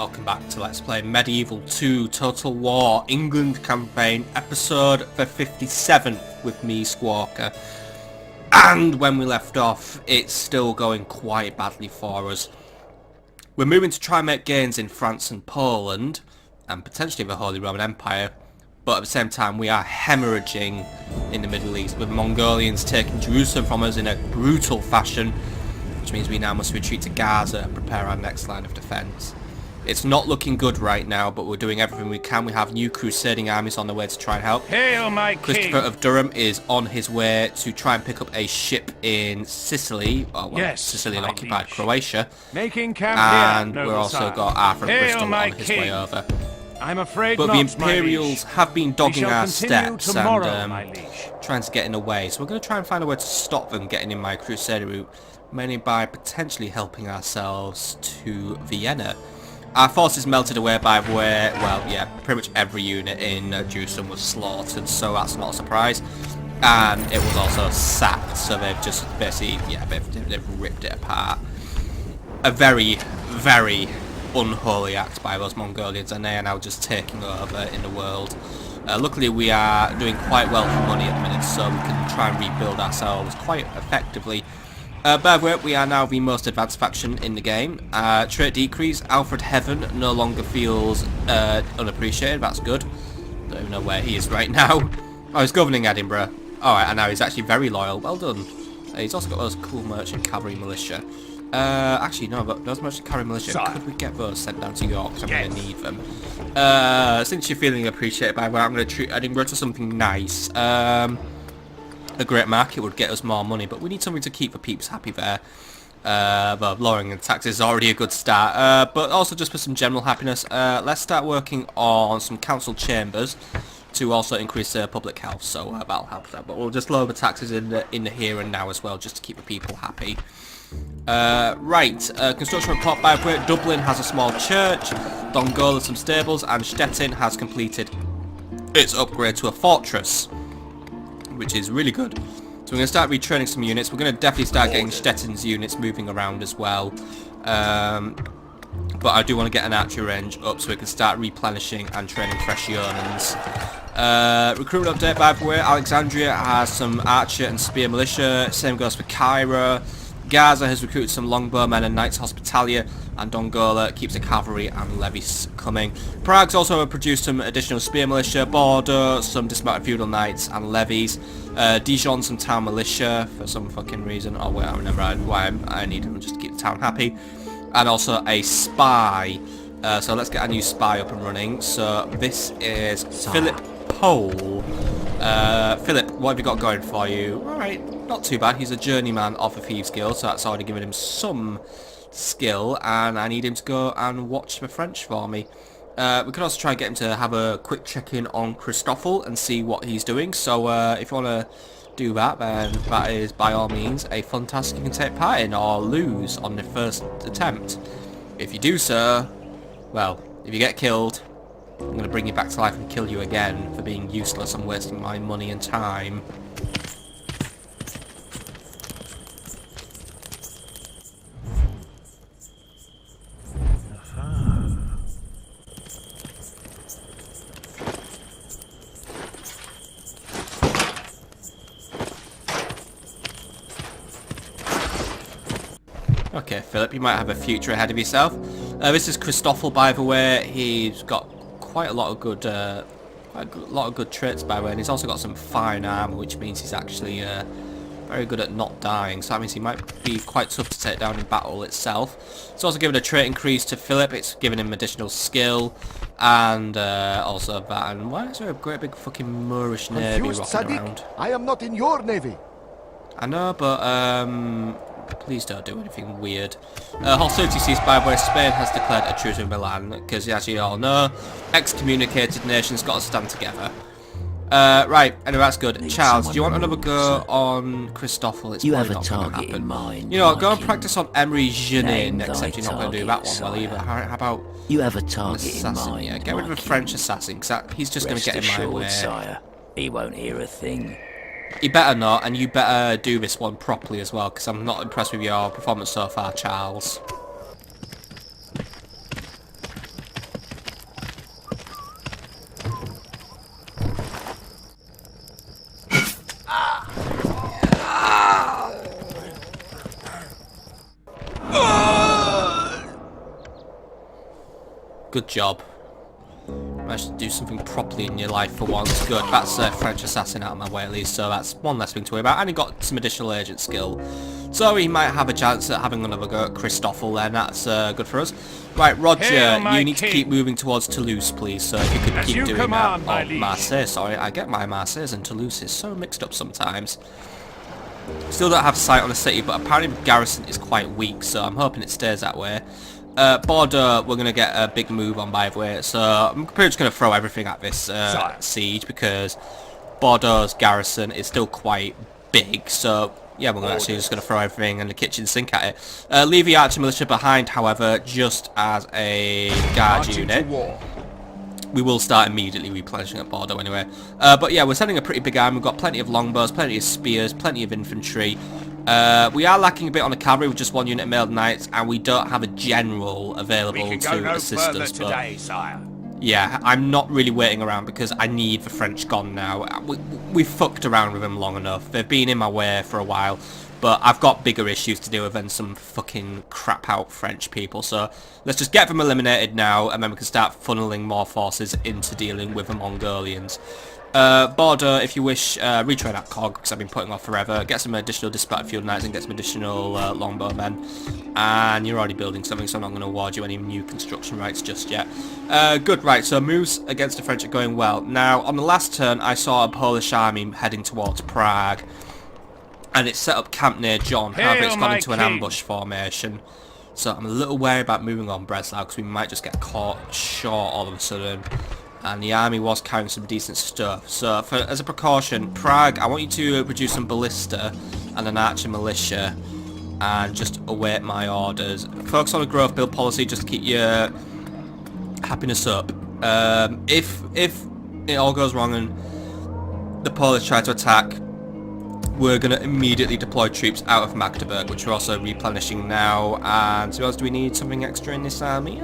welcome back to Let's Play Medieval 2 Total War England Campaign episode 57 with me, Squawker. And when we left off, it's still going quite badly for us. We're moving to try and make gains in France and Poland, and potentially the Holy Roman Empire, but at the same time we are hemorrhaging in the Middle East, with Mongolians taking Jerusalem from us in a brutal fashion, which means we now must retreat to Gaza and prepare our next line of defence. It's not looking good right now, but we're doing everything we can. We have new crusading armies on the way to try and help. Hail, my Christopher of Durham is on his way to try and pick up a ship in Sicily, Sicily and occupied Croatia. Making camp and here, we've also got Arthur of Bristol on his way over. I'm afraid but not, the Imperials have been dogging our steps tomorrow, and trying to get in the way. So we're going to try and find a way to stop them getting in my crusader route, mainly by potentially helping ourselves to Vienna. Our forces melted away by the way, well, yeah, pretty much every unit in Jerusalem was slaughtered, so that's not a surprise. And it was also sacked, so they've just basically, yeah, they've ripped it apart. A very, very unholy act by those Mongolians, and they are now just taking over in the world. Luckily we are doing quite well for money at the minute, so we can try and rebuild ourselves quite effectively. By the way, we are now the most advanced faction in the game. Trait decrease, Alfred Heaven no longer feels unappreciated, that's good. Don't even know where he is right now. Oh, he's governing Edinburgh. Alright, and now he's actually very loyal, well done. He's also got those cool merchant cavalry militia. Actually no, but those merchant cavalry militia, could we get those sent down to York, because I'm going to need them. Since you're feeling appreciated by the way, I'm going to treat Edinburgh to something nice. A great market would get us more money, but we need something to keep the peeps happy there. But lowering the taxes is already a good start, but also just for some general happiness, let's start working on some council chambers to also increase public health, so that'll help that. But we'll just lower the taxes in the here and now as well, just to keep the people happy. Construction report by the way, Dublin has a small church, Dongola some stables, and Stettin has completed its upgrade to a fortress, which is really good. So we're going to start retraining some units. We're going to definitely start getting Stettin's units moving around as well. But I do want to get an archery range up so we can start replenishing and training fresh yeoman's. Recruitment update by the way, Alexandria has some archer and spear militia. Same goes for Cairo. Gaza has recruited some longbowmen and knights hospitalia, and Dongola keeps the cavalry and levies coming. Prague's also produced some additional spear militia, Bordeaux some dismounted feudal knights and levies, Dijon some town militia for some fucking reason, oh wait, I remember why I need them just to keep the town happy, and also a spy. So let's get a new spy up and running. So this is Philip Pole. Philip, what have you got going for you? Alright, not too bad. He's a journeyman of the Thieves Guild, so that's already given him some skill, and I need him to go and watch the French for me. We could also try and get him to have a quick check-in on Christoffel and see what he's doing, so if you want to do that, then that is by all means a fun task you can take part in, or lose on the first attempt. If you do so, well, if you get killed, I'm going to bring you back to life and kill you again for being useless and wasting my money and time. Okay, Philip, you might have a future ahead of yourself. This is Christoffel, by the way. He's got quite a lot of good traits, by the way, and he's also got some fine armor, which means he's actually very good at not dying. So that means he might be quite tough to take down in battle itself. It's also given a trait increase to Philip. It's given him additional skill, and also that. And why is there a great big fucking Moorish navy rocking around? I am not in your navy. I know, but please don't do anything weird. Hostility ceased, by the way. Spain has declared a truce in Milan, because as you all know, excommunicated nations got to stand together. Right, anyway, that's good. Charles, do you want another go on Christoffel? It's probably not going to happen. Mind, you know, go and practice on Emery Genin, except you're not going to do that one well either. How about you have a target assassin? in mind? Yeah, get rid of a French assassin, because he's just going to get in my way. Sire, he won't hear a thing. You better not, and you better do this one properly as well, because I'm not impressed with your performance so far, Charles. Good job. Managed to do something properly in your life for once. Good. That's a French assassin out of my way at least, so that's one less thing to worry about. And he got some additional agent skill. So he might have a chance at having another go at Christoffel then. That's good for us. Right, Roger, Hail, you need to king. keep moving towards Toulouse, please. So if you could As keep you doing command, that. my Oh, liege. Marseille, sorry. I get my Marseille and Toulouse is so mixed up sometimes. Still don't have sight on the city, but apparently the garrison is quite weak, so I'm hoping it stays that way. Bordeaux, we're going to get a big move on, by the way, so I'm pretty much going to throw everything at this siege, because Bordeaux's garrison is still quite big, so yeah, we're actually just going to throw everything in the kitchen sink at it. Leave the archer militia behind, however, just as a guard unit. We will start immediately replenishing at Bordeaux anyway. But yeah, we're sending a pretty big army. We've got plenty of longbows, plenty of spears, plenty of infantry. We are lacking a bit on the cavalry with just one unit of mailed knights, and we don't have a general available to assist us. today, sire. Yeah, I'm not really waiting around because I need the French gone now. We've fucked around with them long enough. They've been in my way for a while, but I've got bigger issues to deal with than some fucking crap out French people. So let's just get them eliminated now, and then we can start funneling more forces into dealing with the Mongolians. Border, if you wish, retrain that cog, because I've been putting off forever. Get some additional dispatch field knights and get some additional longbow men. And you're already building something, so I'm not going to award you any new construction rights just yet. Good, right, so moves against the French are going well. Now, on the last turn, I saw a Polish army heading towards Prague, and it set up camp near John. However, it's gone into an ambush formation. So I'm a little wary about moving on Breslau, because we might just get caught short all of a sudden. And the army was carrying some decent stuff. So, as a precaution, Prague, I want you to produce some ballista and an archer militia, and just await my orders. Focus on a growth build policy, just to keep your happiness up. If it all goes wrong and the Polish try to attack, we're going to immediately deploy troops out of Magdeburg, which we're also replenishing now. And to be honest, do we need something extra in this army?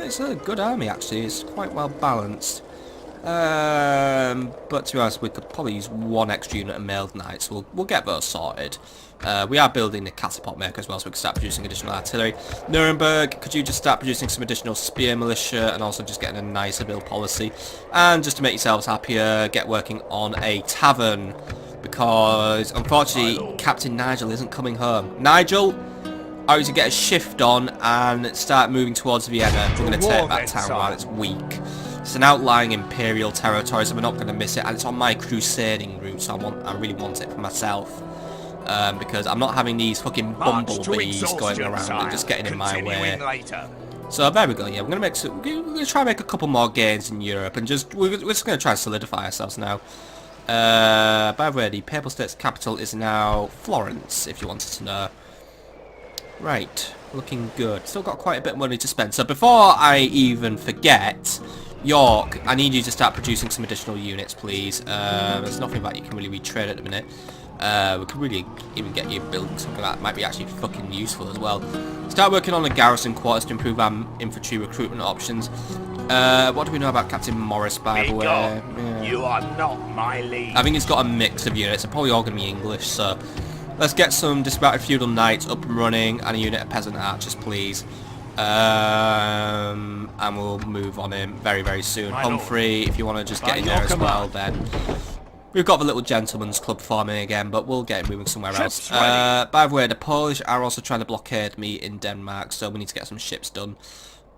It's a good army actually, it's quite well balanced. But to be honest, we could probably use one extra unit of mailed knights. We'll get those sorted. We are building the catapult maker as well, so we can start producing additional artillery. Nuremberg, could you just start producing some additional spear militia and also just getting a nicer build policy? And just to make yourselves happier, get working on a tavern, because unfortunately Captain Nigel isn't coming home. Nigel, I want you to get a shift on and start moving towards Vienna. We're going to take that town while it's weak. It's an outlying Imperial territory, so we're not going to miss it, and it's on my crusading route, so I really want it for myself. Because I'm not having these fucking bumblebees going around and just getting in my way. So there we go. Yeah, we're going to try and make a couple more gains in Europe, and we're just going to try and solidify ourselves now. By the way, the Papal State's capital is now Florence, if you wanted to know. Right, looking good. Still got quite a bit of money to spend. So before I even forget, York, I need you to start producing some additional units, please. There's nothing that you can really retrade at the minute. We could really even get you building something that might be actually fucking useful as well. Start working on the garrison quarters to improve our infantry recruitment options. What do we know about Captain Morris, by the way? Yeah. You are not my lead. I think he's got a mix of units. They're probably all going to be English, so let's get some dismounted feudal knights up and running and a unit of peasant archers, please. And we'll move on him very, very soon. Humphrey, if you want to just get in there as well, then we've got the little gentleman's club forming again, but we'll get him moving somewhere else. By the way, the Polish are also trying to blockade me in Denmark, so we need to get some ships done.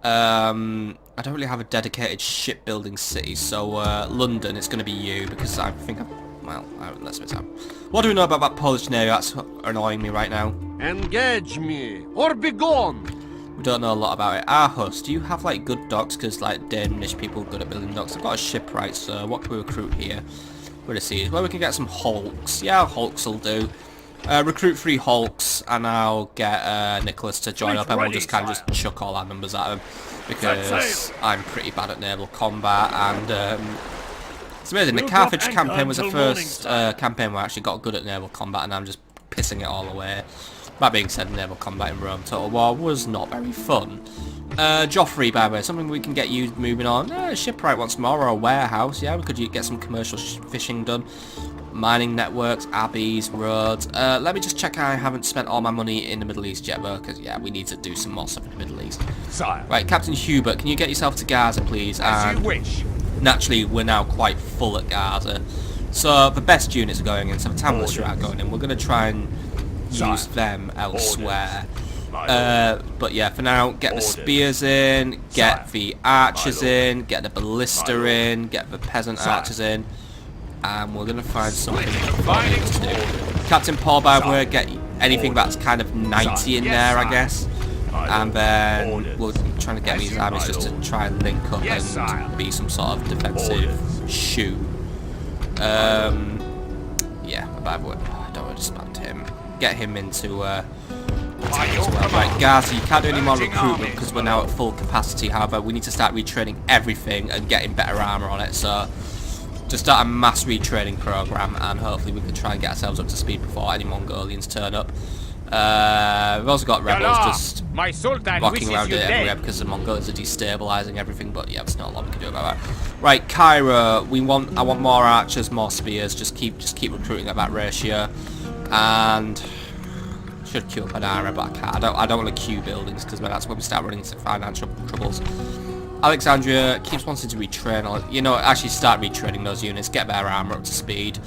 I don't really have a dedicated shipbuilding city, so London, it's going to be you, because I think well, let's miss out. What do we know about that Polish navy? That's annoying me right now. Engage me, or be gone! We don't know a lot about it. Aarhus, do you have like good docks? Because like Danish people are good at building docks. I've got a shipwright, so what can we recruit here? We're to see where we can get some hulks. Yeah, hulks will do. Recruit 3 hulks, and I'll get Nicholas to join up, and we'll just kind of just chuck all our numbers at him, because I'm pretty bad at naval combat, and it's amazing. The Carthage campaign was the first campaign where I actually got good at naval combat, and I'm just pissing it all away. That being said, naval combat in Rome Total War was not very fun. Joffrey, by the way, something we can get you moving on. Shipwright once more, or a warehouse. Yeah, we could get some commercial fishing done. Mining networks, abbeys, roads. Let me just check I haven't spent all my money in the Middle East yet, though, because, yeah, we need to do some more stuff in the Middle East. Sire. Right, Captain Hubert, can you get yourself to Gaza, please? As you wish. Naturally, we're now quite full at Gaza. So, the best units are going in, so the town militia are going in. We're going to try and use them elsewhere. But yeah, for now, get the spears in, get the archers in, get the ballista in, get the peasant archers in. And we're going to find something to do. Captain Paul, by the way, get anything that's kind of 90 in there, I guess. And then we're trying to get these armies just to try and link up and be some sort of defensive shoe. Yeah, by the way, I don't want to disband him. Get him into as well. Right, Gaza, you can't do any more recruitment because we're now at full capacity. However, we need to start retraining everything and getting better armor on it. So, just start a mass retraining program, and hopefully we can try and get ourselves up to speed before any Mongolians turn up. We've also got rebels just walking around it everywhere because the Mongols are destabilizing everything. But yeah, there's not a lot we can do about that. Right, Cairo, I want more archers, more spears. Just keep recruiting at that ratio, and should queue up an armor, but I can't. I don't want to queue buildings because that's when we start running into financial troubles. Alexandria keeps wanting to retrain, or, you know, actually start retraining those units, get their armor up to speed.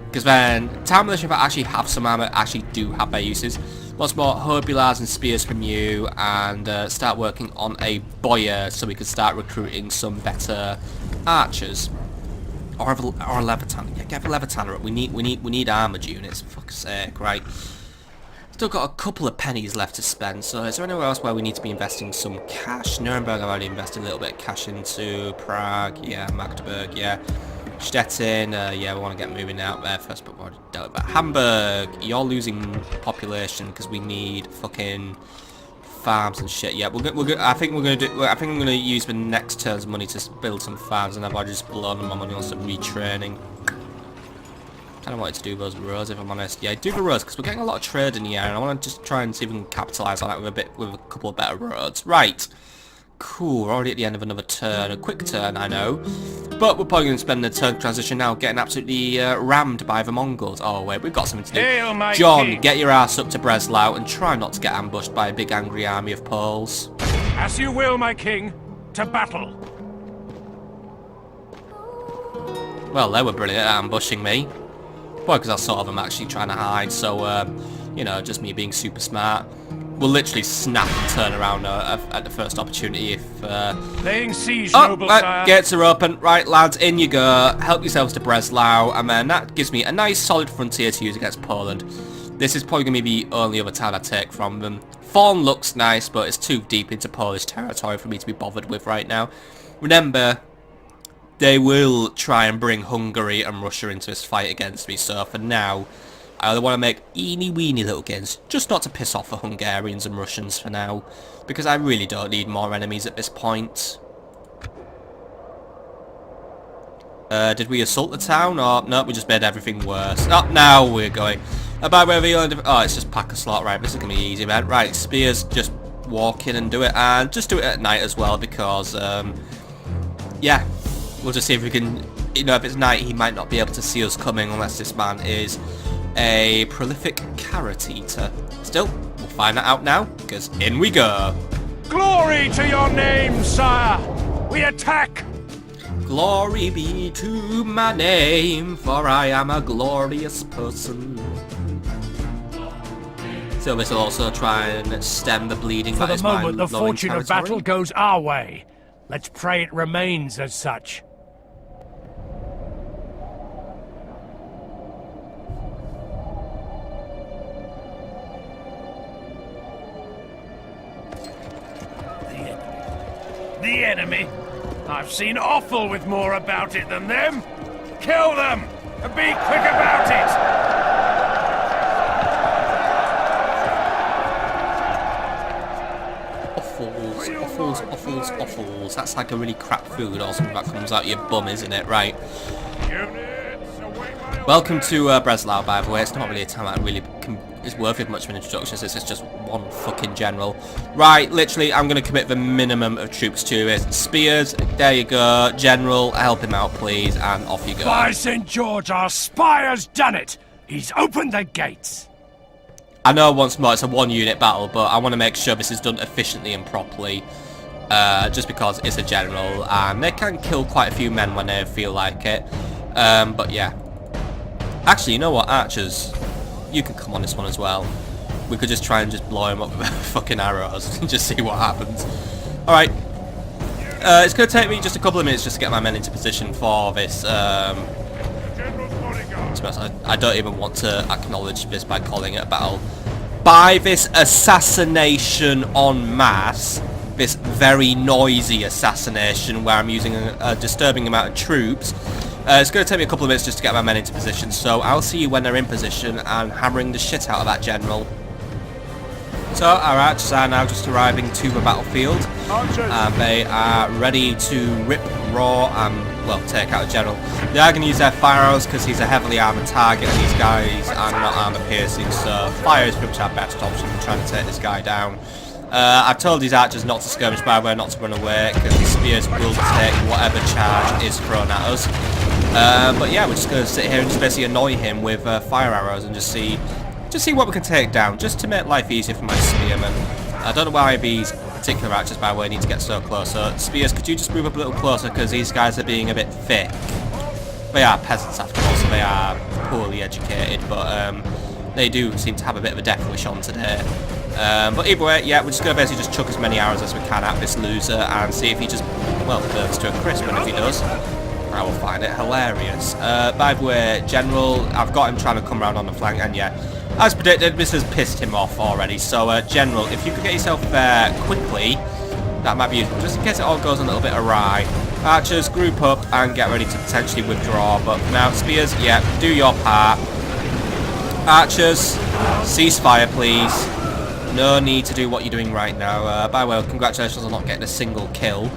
Because then, town militia that actually have some armor actually do have their uses. Lots more hobulars and spears from you, and start working on a boyer so we can start recruiting some better archers. Or a Levitan. Yeah, get the Levitan up. We need armored units, for fuck's sake, right? Still got a couple of pennies left to spend, so is there anywhere else where we need to be investing some cash? Nuremberg, I've already invested a little bit of cash into. Prague, yeah. Magdeburg, yeah. Stettin, yeah, we want to get moving out there first, but we've already dealt with that. Hamburg, you're losing population because we need fucking farms and shit. Yeah, I think I'm gonna use the next turn's money to build some farms, and I've already just blown my money on some retraining. I don't want to do those roads, if I'm honest. Yeah, do the roads because we're getting a lot of trade in here, and I want to just try and see if we can capitalise on that with a couple of better roads. Right, cool. We're already at the end of another turn, a quick turn, I know, but we're probably going to spend the turn transition now getting absolutely rammed by the Mongols. Oh wait, we've got something to do. Hail, John, get your ass up to Breslau and try not to get ambushed by a big angry army of Poles. As you will, my king. To battle. Well, they were brilliant at ambushing me. Well, because I saw them actually trying to hide, so, you know, just me being super smart. We'll literally snap and turn around at the first opportunity if... Laying siege, noble sire. Gates are open. Right, lads, in you go. Help yourselves to Breslau, and then that gives me a nice solid frontier to use against Poland. This is probably going to be the only other town I take from them. Thorn looks nice, but it's too deep into Polish territory for me to be bothered with right now. Remember, they will try and bring Hungary and Russia into this fight against me, so for now, I only want to make eeny-weeny little gains, just not to piss off the Hungarians and Russians for now, because I really don't need more enemies at this point. Did we assault the town, or no, we just made everything worse. Oh, now we're going. By the way, oh, it's just pack a slot, right, this is going to be easy, man. Right, spears, just walk in and do it, and just do it at night as well, because, yeah. We'll just see if we can, you know, if it's night, he might not be able to see us coming unless this man is a prolific carrot eater. Still, we'll find that out now, because in we go. Glory to your name, sire! We attack! Glory be to my name, for I am a glorious person. So this will also try and stem the bleeding. For the moment, the fortune of battle goes our way. Let's pray it remains as such. The enemy? I've seen offal with more about it than them. Kill them! And be quick about it! Offals. That's like a really crap food or something that comes out your bum, isn't it? Right. Welcome to Breslau, by the way. It's not really a town that really is worthy of much of an introduction, so it's just one fucking general. Right, literally, I'm going to commit the minimum of troops to it. Spears, there you go. General, help him out, please, and off you go. By St. George, our spy has done it! He's opened the gates! I know once more it's a one-unit battle, but I want to make sure this is done efficiently and properly. Just because it's a general, and they can kill quite a few men when they feel like it. But yeah. Actually, you know what, archers? You can come on this one as well. We could just try and just blow him up with fucking arrows and just see what happens. Alright. It's going to take me just a couple of minutes just to get my men into position for this. I don't even want to acknowledge this by calling it a battle. By this assassination en masse, this very noisy assassination where I'm using a disturbing amount of troops, it's going to take me a couple of minutes just to get my men into position, so I'll see you when they're in position and hammering the shit out of that general. So our archers are now just arriving to the battlefield, and they are ready to rip, roar, and, well, take out a general. They are going to use their fire arrows because he's a heavily armoured target and these guys are not armour piercing, so fire is pretty much our best option for trying to take this guy down. I've told these archers not to skirmish by way, not to run away, because the spears will take whatever charge is thrown at us. But yeah, we're just going to sit here and just basically annoy him with fire arrows and just see what we can take down, just to make life easier for my spearmen. I don't know why these particular archers, by the way, need to get so close. So, spears, could you just move up a little closer, because these guys are being a bit thick. They are peasants after all, so they are poorly educated, but they do seem to have a bit of a death wish on today. But either way, yeah, we're just going to basically just chuck as many arrows as we can at this loser and see if he just, well, burns to a crisp, and if he does, I will find it hilarious. By the way, General, I've got him trying to come around on the flank, and yeah, as predicted, this has pissed him off already. So, General, if you could get yourself there quickly, that might be useful, just in case it all goes a little bit awry. Archers, group up and get ready to potentially withdraw, but now, Spears, yeah, do your part. Archers, cease fire, please. No need to do what you're doing right now. By the way, congratulations on not getting a single kill.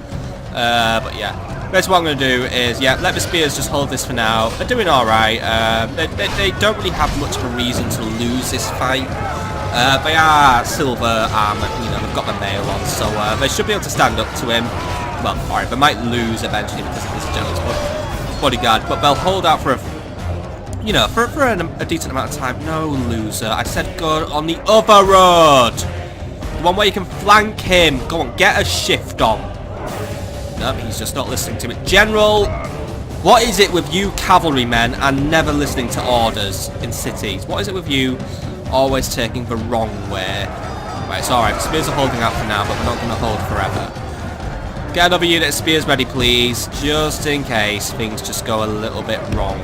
But yeah, basically what I'm going to do is, yeah, let the spears just hold this for now. They're doing alright. They don't really have much of a reason to lose this fight. They are silver armoured, you know, they've got the mail on, so they should be able to stand up to him. Well, alright, they might lose eventually because of this general's bodyguard, but they'll hold out for a, you know, for a decent amount of time. No, loser. I said go on the other road. The one where you can flank him. Go on, get a shift on. No, he's just not listening to it. General, what is it with you cavalrymen and never listening to orders in cities? What is it with you always taking the wrong way? Right, it's alright. The spears are holding out for now, but they're not going to hold forever. Get another unit of spears ready, please, just in case things just go a little bit wrong.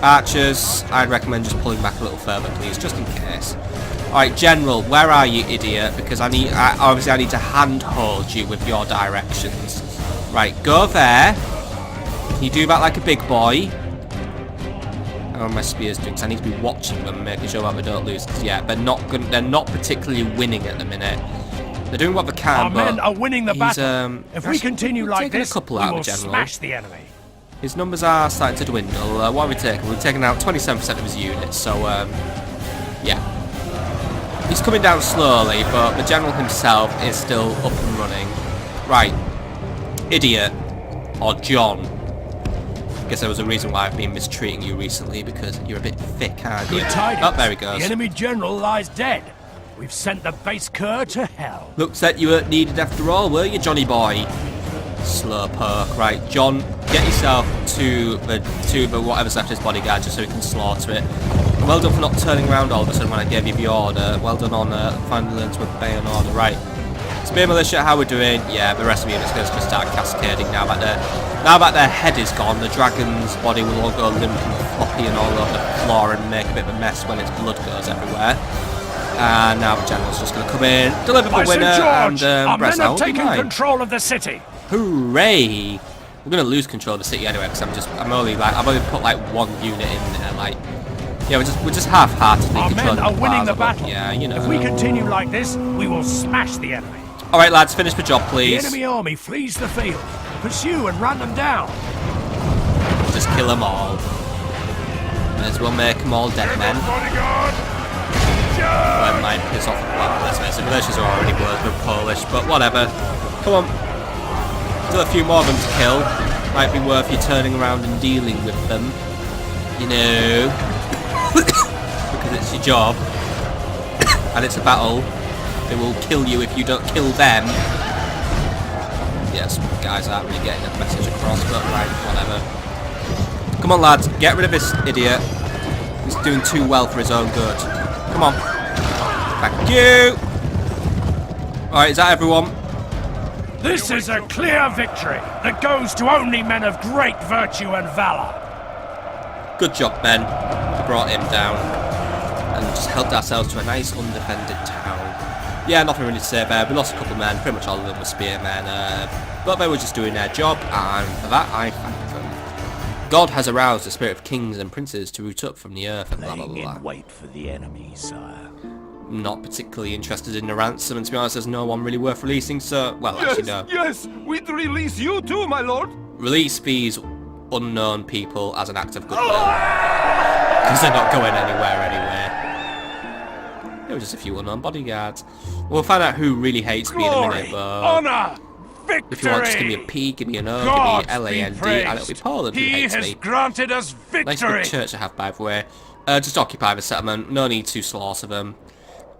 Archers, I'd recommend just pulling back a little further, please, just in case. Alright, General, where are you, idiot? Because obviously I need to handhold you with your directions. Right, go there. Can you do that like a big boy? How are my spears doing? Because I need to be watching them, making sure that they don't lose. Yeah, they're not particularly winning at the minute. They're doing what they can, our men are winning the battle. If we continue like this, we will smash the enemy. His numbers are starting to dwindle. What are we taking? We've taken out 27% of his units, so yeah. He's coming down slowly, but the general himself is still up and running. Right. Idiot. Or John. I guess there was a reason why I've been mistreating you recently, because you're a bit thick, aren't you? Oh, there he goes. The enemy general lies dead. We've sent the base cur to hell. Looks like you weren't needed after all, were you, Johnny boy? Slowpoke. Right, John, get yourself to the whatever's left of his bodyguard just so we can slaughter it. And well done for not turning around all of a sudden when I gave you the order. Well done on finally learning to obey an order. Right. Spear militia, how we're doing? Yeah, the rest of the units going to start cascading now that their head is gone. The dragon's body will all go limp and floppy and all over the floor and make a bit of a mess when its blood goes everywhere. And now the general's just going to come in, deliver the winner, and our men have taken mine. control of the city. Hooray! We're gonna lose control of the city anyway because I've only put like one unit in there. Like, yeah, we're just half-heartedly controlling the plaza. Our men are winning the battle. Yeah, you know. If we continue like this, we will smash the enemy. All right, lads, finish the job, please. The enemy army flees the field. Pursue and run them down. Just kill them all. May as well make them all dead men. Well, might piss off. Well, let's face it, militias are already worse with Polish, but whatever. Come on. Still a few more of them to kill. Might be worth you turning around and dealing with them. You know. Because it's your job. And it's a battle. They will kill you if you don't kill them. Yes, guys aren't really getting that message across, but right, whatever. Come on, lads, get rid of this idiot. He's doing too well for his own good. Come on. Thank you. Alright, is that everyone? This is a clear victory that goes to only men of great virtue and valor. Good job, Ben. We brought him down and just helped ourselves to a nice undefended town. Yeah, nothing really to say there. We lost a couple of men, pretty much all of them were spearmen, but they were just doing their job, and for that I thank them. God has aroused the spirit of kings and princes to root up from the earth and blah blah blah. Wait for the enemy, sire. Not particularly interested in the ransom, and to be honest, there's no one really worth releasing, so, well, actually no. Yes, we'd release you too, my lord. Release these unknown people as an act of goodwill. Because they're not going anywhere anyway. There were just a few unknown bodyguards. We'll find out who really hates me in a minute, but... honor, victory! If you want, just give me a P, give me an O, God give me LAND, and it'll be Poland who He hates has me. granted us victory! Nice good church to have, by the way. Just occupy the settlement, no need to slaughter them.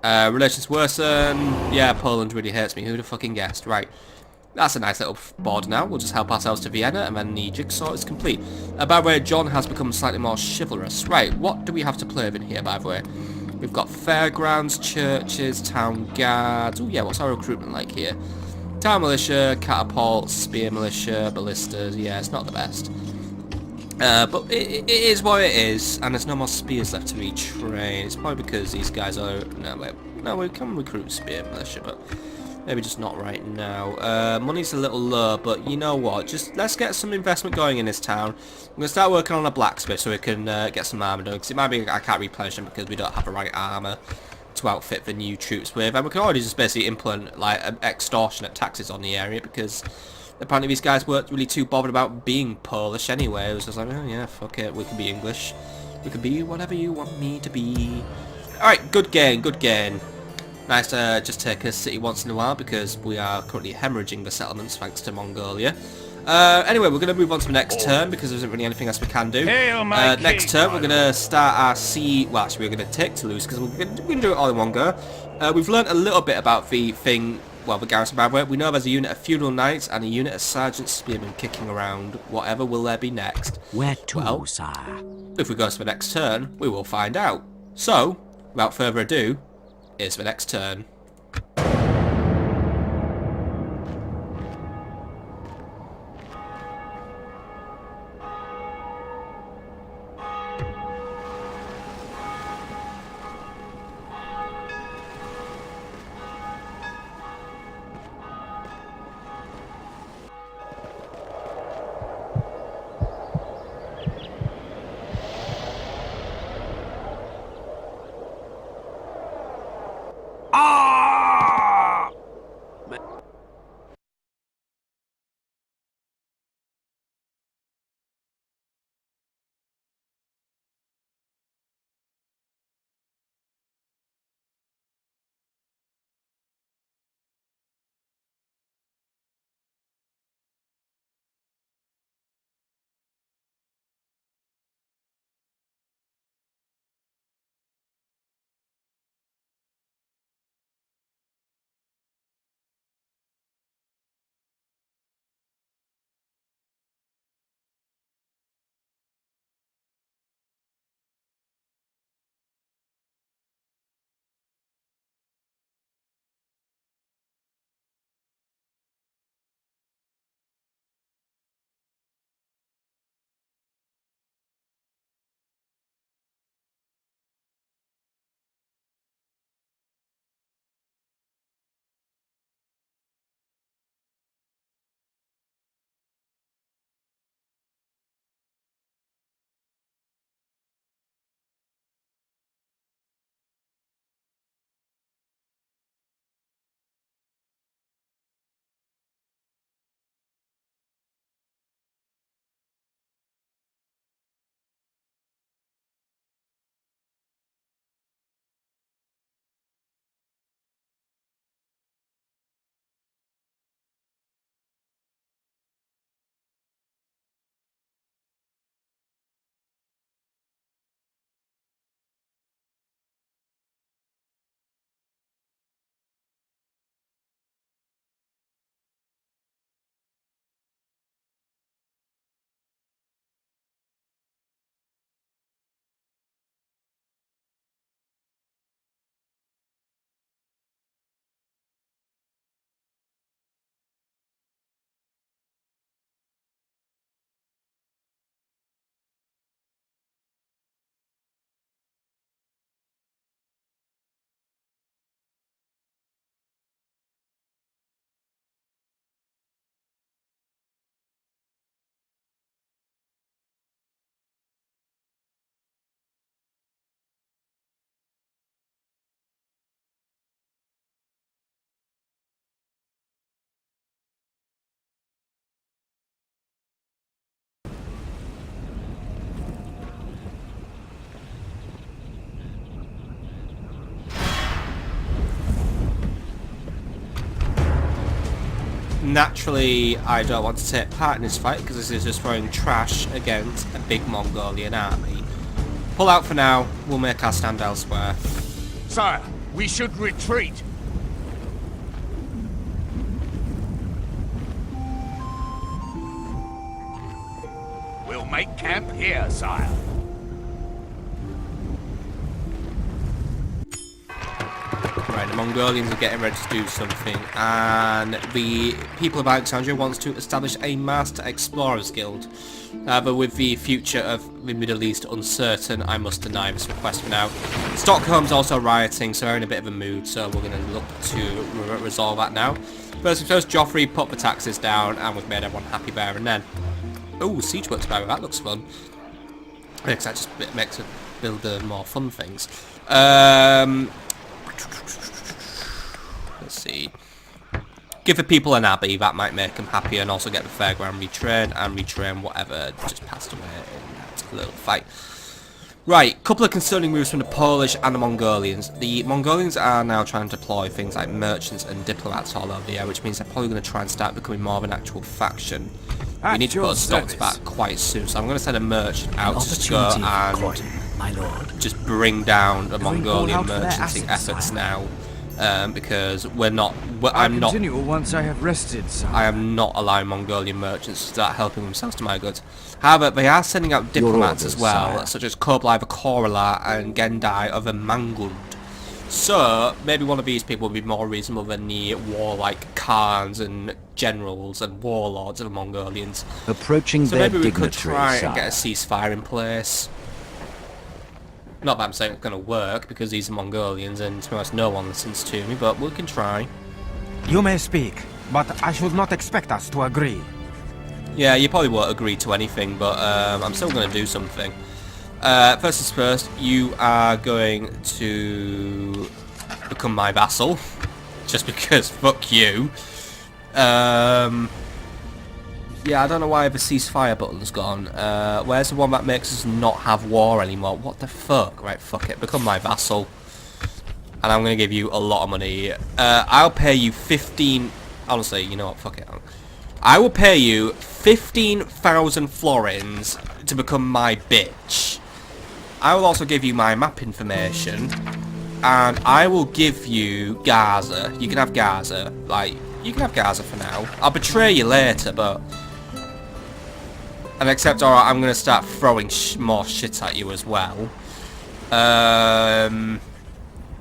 Relations worsen. Yeah, Poland really hates me, who'd have fucking guessed. Right. That's a nice little board now. We'll just help ourselves to Vienna, and then the jigsaw is complete. By the way, John has become slightly more chivalrous. Right, what do we have to play with in here, by the way? We've got fairgrounds, churches, town guards. Oh yeah, what's our recruitment like here? Town militia, catapults, spear militia, ballistas. Yeah, it's not the best. But it is what it is, and there's no more spears left to retrain. It's probably because these guys are... No, we can recruit spear militia, but maybe just not right now. Money's a little low, but you know what? Just let's get some investment going in this town. I'm going to start working on a blacksmith so we can get some armour done, because it might be I can't replenish them because we don't have the right armour to outfit the new troops with, and we can already just basically implement like extortionate taxes on the area, because apparently these guys weren't really too bothered about being Polish anyway. It was just like, oh yeah, fuck it, we can be English. We can be whatever you want me to be. Alright, good gain, good gain. Nice to just take a city once in a while, because we are currently hemorrhaging the settlements thanks to Mongolia. Anyway, we're going to move on to the next turn, because there isn't really anything else we can do. Hail my next king, turn, we're going to start our siege. Well, actually, we're going to take Toulouse, because we're going to do it all in one go. We've learned a little bit about the thing. Well, the garrison, by the way. We know there's a unit of feudal knights and a unit of sergeant spearmen kicking around. Whatever will there be next? Where to, Well, sire? if we go to the next turn, we will find out. So, without further ado, here's the next turn. Naturally, I don't want to take part in this fight because this is just throwing trash against a big Mongolian army. Pull out for now. We'll make our stand elsewhere. Sire, we should retreat. We'll make camp here, sire. Right, the Mongolians are getting ready to do something, and the people of Alexandria wants to establish a Master Explorers Guild. But with the future of the Middle East uncertain, I must deny this request for now. Stockholm's also rioting, so they're in a bit of a mood, so we're going to look to resolve that now. First, Joffrey put the taxes down, and we've made everyone happy there and then. Oh, siege works better, that looks fun. Because that just makes it build more fun things. Let's see. Give the people an abbey, that might make them happy, and also get the fairground retrained and retrain whatever just passed away in that little fight. Right, couple of concerning moves from the Polish and the Mongolians. The Mongolians are now trying to deploy things like merchants and diplomats all over the air, which means they're probably going to try and start becoming more of an actual faction. We need to put our stocks back quite soon, so I'm going to send a merchant out to go and my lord. just bring down the Mongolian merchanting efforts now. Because I'm not once I have rested, sire. I am not allowing Mongolian merchants to start helping themselves to my goods. However, they are sending out diplomats as well, such as Koblai the Korala and Gendai of the Mangund. So, maybe one of these people would be more reasonable than the warlike Khans and generals and warlords of the Mongolians. Approaching So their maybe we could dignitary, try sire. and get a ceasefire in place. Not that I'm saying it's going to work, because these are Mongolians and to be honest no one listens to me, but we can try. You may speak, but I should not expect us to agree. Yeah, you probably won't agree to anything, but I'm still going to do something. First things first, you are going to become my vassal, just because fuck you. Yeah, I don't know why the ceasefire button's gone. Where's the one that makes us not have war anymore? What the fuck? Right, fuck it. Become my vassal. And I'm going to give you a lot of money. I'll pay you 15... Honestly, you know what? Fuck it. I will pay you 15,000 florins to become my bitch. I will also give you my map information. And I will give you Gaza. You can have Gaza. Like, you can have Gaza for now. I'll betray you later, but... And except, alright, I'm going to start throwing more shit at you as well. And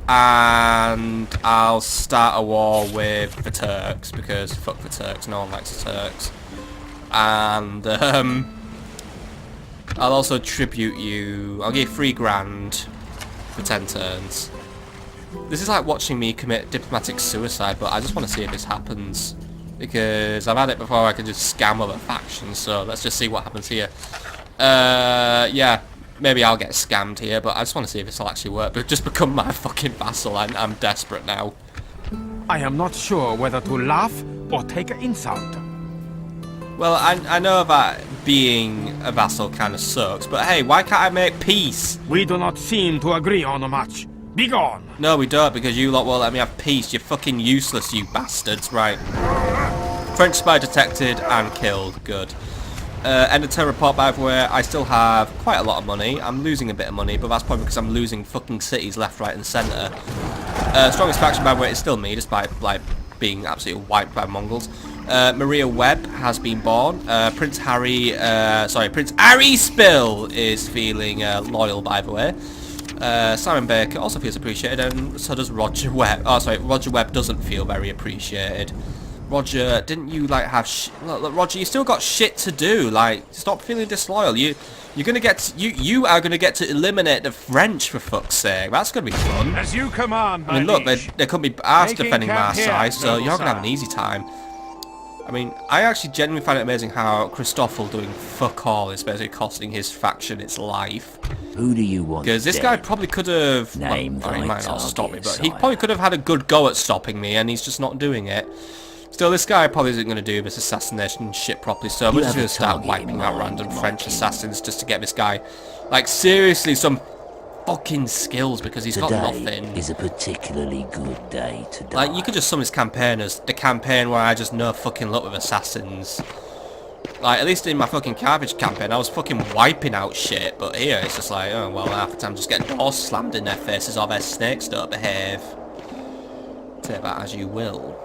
I'll start a war with the Turks, because fuck the Turks, no one likes the Turks. And I'll also tribute you. I'll give you 3 grand for 10 turns. This is like watching me commit diplomatic suicide, but I just want to see if this happens. Because I've had it before, I can just scam other factions, so let's just see what happens here. Yeah, maybe I'll get scammed here, but I just want to see if this will actually work. But just become my fucking vassal, I'm desperate now. I am not sure whether to laugh or take an insult. Well, I know that being a vassal kind of sucks, but hey, why can't I make peace? We do not seem to agree on much. Be gone! No, we don't, because you lot won't let me have peace. You're fucking useless, you bastards. Right. French spy detected and killed. Good. Editor report, by the way, I still have quite a lot of money. I'm losing a bit of money, but that's probably because I'm losing fucking cities left, right, and centre. Strongest faction, by the way, is still me, despite, like, being absolutely wiped by Mongols. Maria Webb has been born. Prince Harry Spill is feeling loyal, by the way. Simon Baker also feels appreciated, and so does Roger Webb. Oh, sorry, Roger Webb doesn't feel very appreciated. Roger, didn't you like have look, Roger, you still got shit to do. Like, stop feeling disloyal. You're gonna get you are gonna get to eliminate the French, for fuck's sake. That's gonna be fun. As you command, I mean, look, they couldn't be asked Making defending camp here, Marseille, so noble you're gonna have an sire. easy time. I mean, I actually genuinely find it amazing how Christoffel doing fuck all is basically costing his faction its life. Who do you want? Because this dead? guy probably could have... Name well, he thy might not stop me, target, but he sire. probably could have had a good go at stopping me, and he's just not doing it. Still, this guy probably isn't going to do this assassination shit properly, so we're just have going a to start target in wiping out mind, random my French king. assassins just to get this guy... Like, seriously, some fucking skills because he's got Today nothing. is a particularly good day to die. Like, you could just sum this campaign as the campaign where I just no fucking luck with assassins. Like, at least in my fucking Carthage campaign, I was fucking wiping out shit, but here it's just like, oh, well, half the time just get doors slammed in their faces or their snakes don't behave. Take that as you will.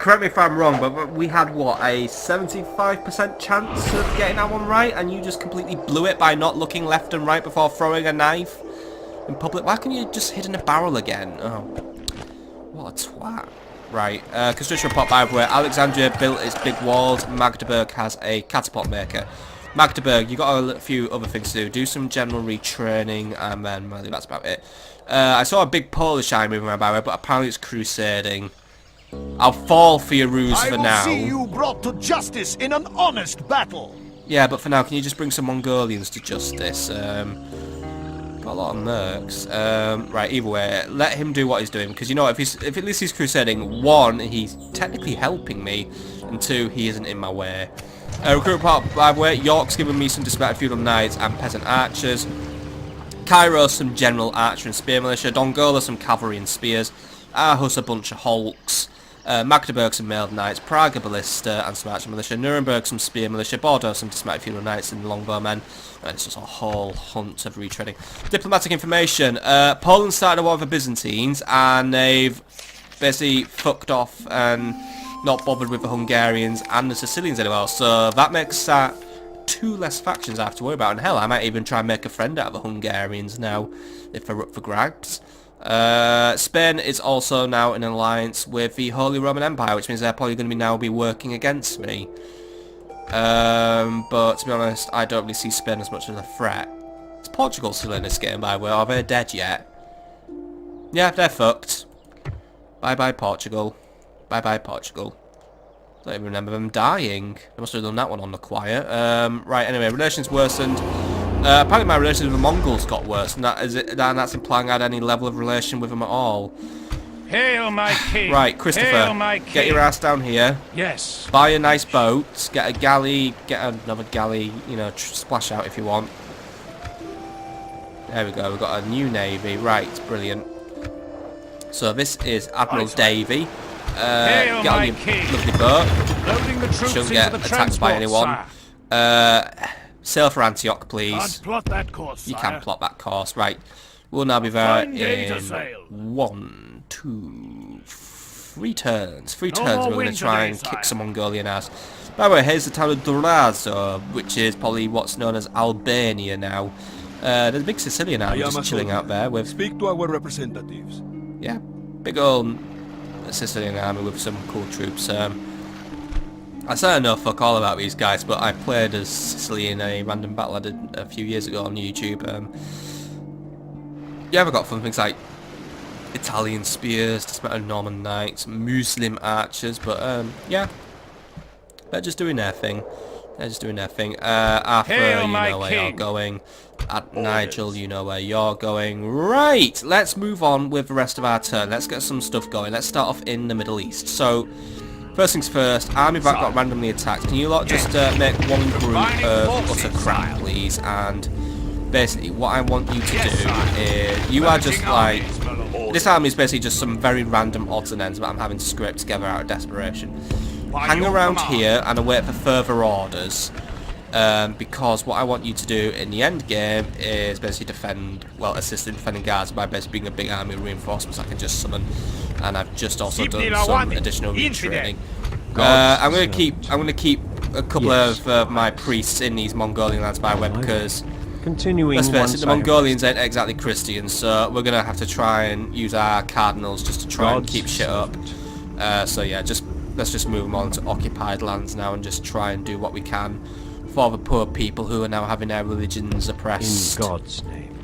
Correct me if I'm wrong, but we had, what, a 75% chance of getting that one right, and you just completely blew it by not looking left and right before throwing a knife in public. Why can't you just hit in a barrel again? Oh, what a twat. Right, construction report by the way. Alexandria built its big walls. Magdeburg has a catapult maker. Magdeburg, you got a few other things to do. Do some general retraining, and then really that's about it. I saw a big Polish eye moving around by the way, but apparently it's crusading. I'll fall for your ruse for now. I will see you brought to justice in an honest battle. Yeah, but for now, can you just bring some Mongolians to justice? Got a lot of mercs. Right, either way, let him do what he's doing, because you know, if at least he's crusading, one, he's technically helping me, and two, he isn't in my way. Recruit part, by the way, York's given me some dismounted feudal knights and peasant archers. Cairo, some general archer and spear militia. Dongola, some cavalry and spears. Aarhus, a bunch of hulks. Magdeburg, some mailed knights. Prague, a ballista and some archer militia. Nuremberg, some spear militia. Bordeaux, some dismounted feudal knights and longbowmen. And it's just a whole hunt of retraining. Diplomatic information. Poland started a war with the Byzantines, and they've basically fucked off and not bothered with the Hungarians and the Sicilians anymore. So that makes that 2 less factions I have to worry about. And hell, I might even try and make a friend out of the Hungarians now, if they're up for grabs. Spain is also now in an alliance with the Holy Roman Empire, which means they're probably going to now be working against me. But to be honest, I don't really see Spain as much as a threat. Is Portugal still in this game, by the way? Are they dead yet? Yeah, they're fucked. Bye-bye, Portugal. Bye-bye, Portugal. Don't even remember them dying. They must have done that one on the quiet. Right, anyway, relations worsened. Apparently my relations with the Mongols got worse, and that's implying I had any level of relation with them at all. Hail my king! Right, Christopher, Hail my king. get your ass down here. Yes. Buy a nice boat, get a galley, get another galley, you know, splash out if you want. There we go, we've got a new navy. Right, brilliant. So this is Admiral Davy. Hail Get on my your king. lovely boat. Loading the troops Shouldn't into get the attacked by anyone. sire. Sail for Antioch, please. Can't plot that course, You sire. can plot that course. Right. We'll now be there Fine day to in sail. 1, 2, 3 turns. 3 No turns. more We're going wind to try today, and sire. kick some Mongolian ass. By the way, here's the town of Durham, which is probably what's known as Albania now. There's a big Sicilian army just chilling out there with, Speak to our representatives. yeah, big old Sicilian army with some cool troops. I certainly know fuck all about these guys, but I played as Sicily in a random battle I did a few years ago on YouTube. Yeah, I've got fun things like Italian spears, dismounted Norman knights, Muslim archers, but yeah, they're just doing their thing. They're just doing their thing. Arthur, Hail you my know where king. you're going. Nigel, you know where you're going. Right, let's move on with the rest of our turn. Let's get some stuff going. Let's start off in the Middle East. So, first things first, army that got randomly attacked. Can you lot just make one group of utter crap, please? And basically, what I want you to do is, you are just like, this army is basically just some very random odds and ends that I'm having to scrape together out of desperation. Hang around here and await for further orders. Because what I want you to do in the end game is basically defend, well, assist in defending Gaza by basically being a big army of reinforcements I can just summon, and I've just also done some additional retraining. I'm gonna keep a couple of my priests in these Mongolian lands by the way, because let's face it, the Mongolians ain't exactly Christians, so we're gonna have to try and use our cardinals just to try and keep shit up. So yeah, let's just move them on to occupied lands now and just try and do what we can for the poor people who are now having their religions oppressed. In God's name.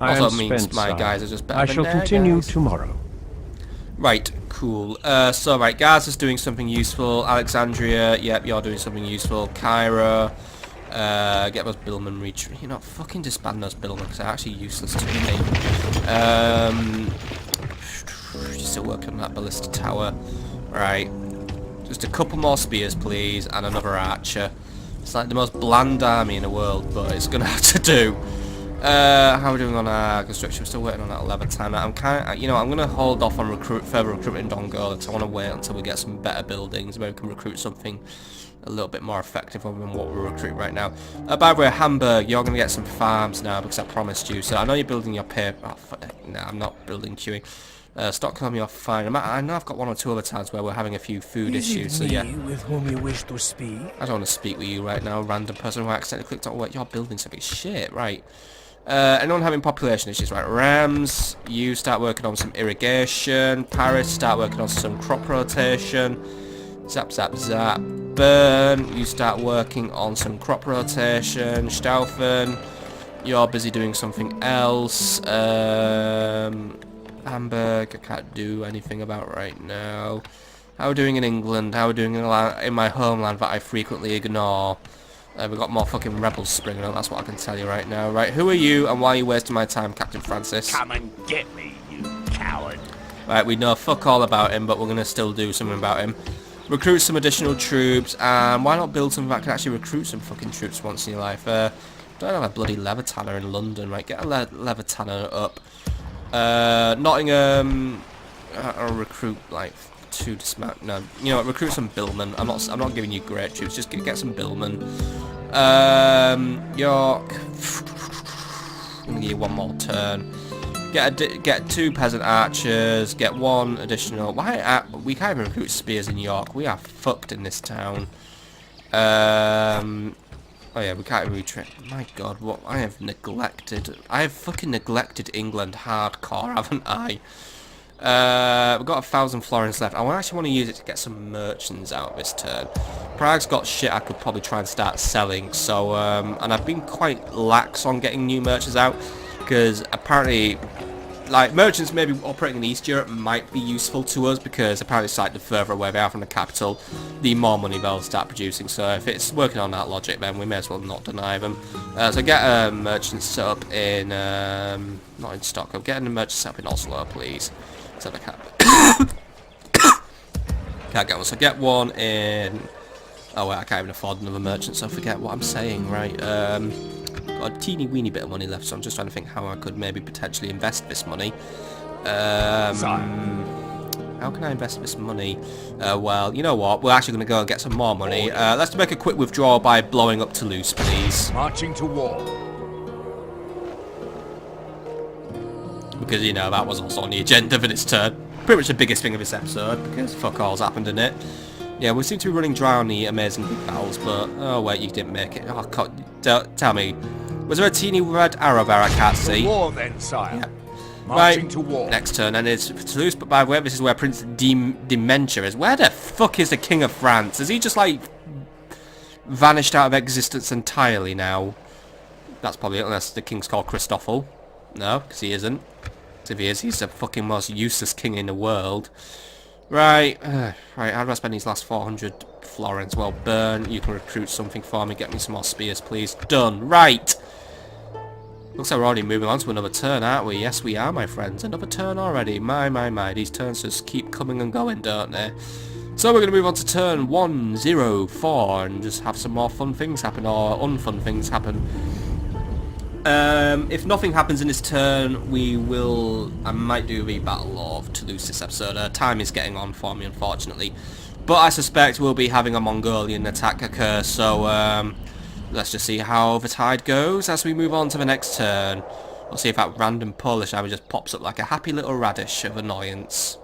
Also means my guys are just better I than shall their continue guys. tomorrow. Right, cool. So, right, Gaza's doing something useful. Alexandria, yep, you're doing something useful. Cairo, get those billmen reach. You know, fucking disband those billmen because they're actually useless to me. Still working on that ballista tower. Right, just a couple more spears, please, and another archer. It's like the most bland army in the world, but it's gonna have to do. How are we doing on our construction? We're still waiting on that Levitana. I'm kind of, you know, I'm gonna hold off on further recruiting Dongola because I want to wait until we get some better buildings where we can recruit something a little bit more effective than what we're recruiting right now. By the way, Hamburg, you're gonna get some farms now because I promised you. So I know you're building your paper. Oh, no, I'm not building queuing. Stockholm, you're fine. I know I've got one or two other towns where we're having a few food issues, so yeah. With whom you wish to speak? I don't want to speak with you right now, random person who accidentally clicked on what you're building something. Shit, right. Anyone having population issues, right? Rams, you start working on some irrigation. Paris, start working on some crop rotation. Zap, zap, zap. Bern, you start working on some crop rotation. Staufen, you're busy doing something else. Hamburg, I can't do anything about right now. How are we doing in England? How are we doing in my homeland that I frequently ignore? We've got more fucking rebels springing up, that's what I can tell you right now. Right, who are you and why are you wasting my time, Captain Francis? Come and get me, you coward. Right, we know fuck all about him, but we're going to still do something about him. Recruit some additional troops, and why not build something that can actually recruit some fucking troops once in your life? Don't have a bloody Levitana in London, right? Get a Levitana up. Nottingham, I'll recruit like 2 dismount. No, you know what? Recruit some billmen. I'm not giving you great troops. Just get some billmen. York. I'm gonna give you one more turn. Get 2 peasant archers. Get 1 additional. Why? We can't even recruit spears in York. We are fucked in this town. Oh yeah, we can't even retreat. My god, what I have neglected. I have fucking neglected England hardcore, haven't I? We've got 1,000 florins left. I actually want to use it to get some merchants out this turn. Prague's got shit I could probably try and start selling. So, and I've been quite lax on getting new merchants out because apparently, like, merchants maybe operating in East Europe might be useful to us because apparently it's like the further away they are from the capital, the more money they'll start producing. So if it's working on that logic, then we may as well not deny them. So get merchants set up in, not in Stockholm, get a merchant set up in Oslo, please. So I can't get one. So get one in... Oh wait, I can't even afford another merchant, so I forget what I'm saying, right? Got a teeny weeny bit of money left, so I'm just trying to think how I could maybe potentially invest this money. How can I invest this money? Well, you know what? We're actually going to go and get some more money. Let's make a quick withdrawal by blowing up Toulouse, please. Marching to war. Because, you know, that was also on the agenda for this turn. Pretty much the biggest thing of this episode, because fuck all's happened in it. Yeah, we seem to be running dry on the amazing big battles, but... Oh, wait, you didn't make it. Oh, God, tell me. Was there a teeny red arrow there I can't see? To war, then, sire. Yeah. Marching Right, to war. next turn, and it's Toulouse, but by the way, this is where Prince Dementia is. Where the fuck is the King of France? Is he just, like, vanished out of existence entirely now? That's probably it, unless the King's called Christoffel. No, because he isn't. If he is, he's the fucking most useless king in the world. Right, right, how do I spend these last 400 florins? Well, Bern, you can recruit something for me, get me some more spears, please. Done, right! Looks like we're already moving on to another turn, aren't we? Yes, we are, my friends. Another turn already. My. These turns just keep coming and going, don't they? So we're going to move on to turn 104 and just have some more fun things happen, or unfun things happen. If nothing happens in this turn, I might do the Battle of Toulouse this episode. Time is getting on for me, unfortunately. But I suspect we'll be having a Mongolian attack occur, so let's just see how the tide goes as we move on to the next turn. We'll see if that random Polish army just pops up like a happy little radish of annoyance.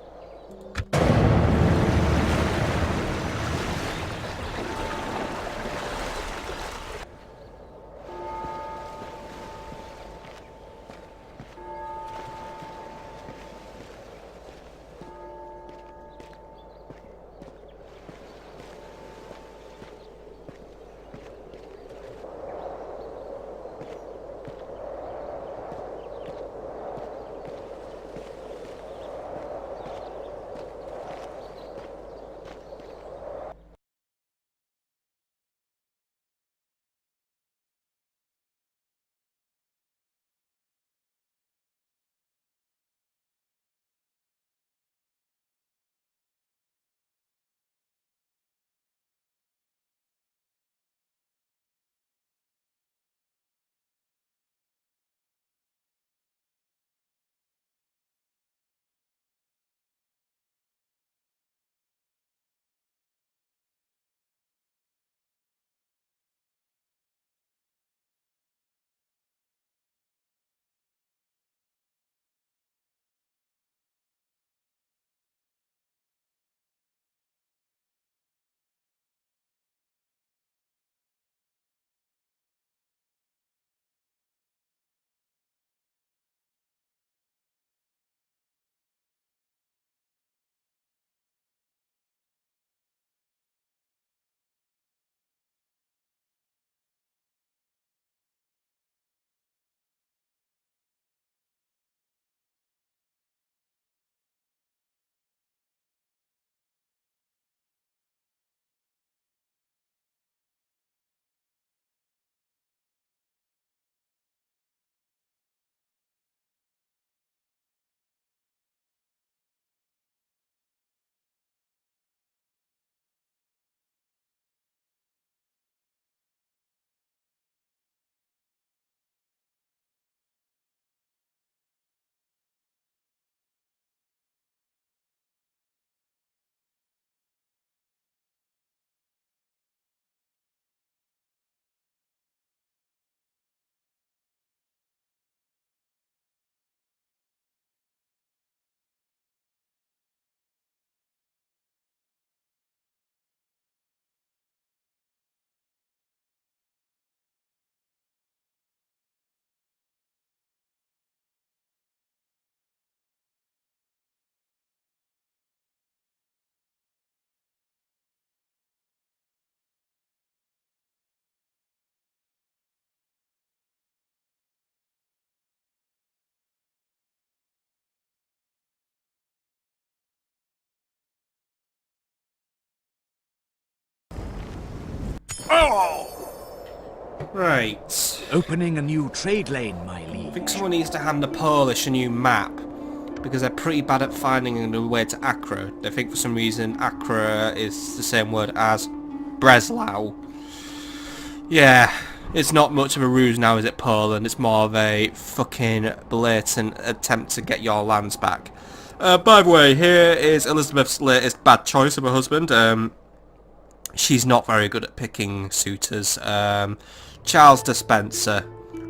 Right. Opening a new trade lane, my I liege. think someone needs to hand the Polish a new map, because they're pretty bad at finding a way to Accra. They think for some reason Accra is the same word as Breslau. Yeah, it's not much of a ruse now, is it, Poland? It's more of a fucking blatant attempt to get your lands back. By the way, here is Elizabeth's latest bad choice of a husband. She's not very good at picking suitors. Charles Dispenser.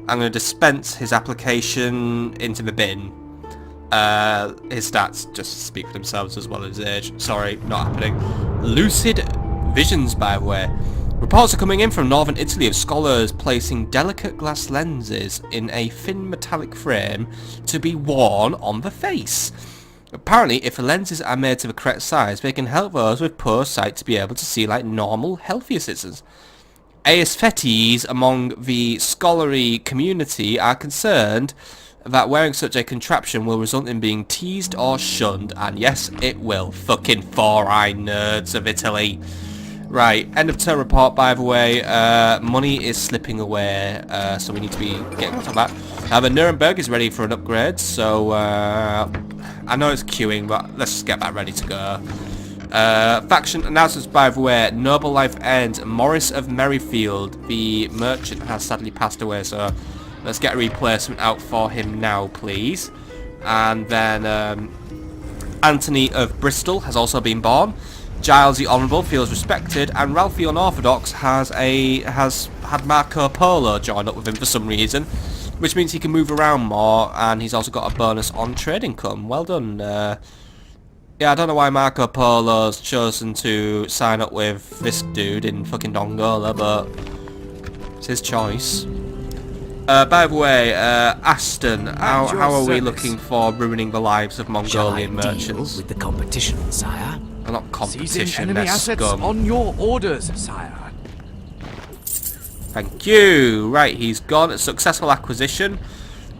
I'm going to dispense his application into the bin. His stats just speak for themselves as well as his age. Sorry, not happening. Lucid visions, by the way. Reports are coming in from northern Italy of scholars placing delicate glass lenses in a thin metallic frame to be worn on the face. Apparently, if the lenses are made to the correct size, they can help those with poor sight to be able to see like normal, healthier citizens. Aesthetes among the scholarly community are concerned that wearing such a contraption will result in being teased or shunned, and yes, it will. Fucking four-eye nerds of Italy. Right, end of term report, by the way. Money is slipping away, so we need to be getting on top of that. The Nuremberg is ready for an upgrade, so I know it's queuing, but let's just get that ready to go. Faction announcements, by the way. Noble life ends. Morris of Merrifield, the merchant, has sadly passed away, so let's get a replacement out for him now, please. And then Anthony of Bristol has also been born. Giles the Honourable feels respected, and Ralph the Unorthodox has had Marco Polo join up with him for some reason, which means he can move around more, and he's also got a bonus on trade income. Well done. Yeah, I don't know why Marco Polo's chosen to sign up with this dude in fucking Dongola, but it's his choice. By the way, Aston, how are we looking for ruining the lives of Mongolian merchants? With the competition, sire. Well, not competition, Seizing enemy they're assets scum. on your orders, sire. Thank you. Right, he's gone. A successful acquisition,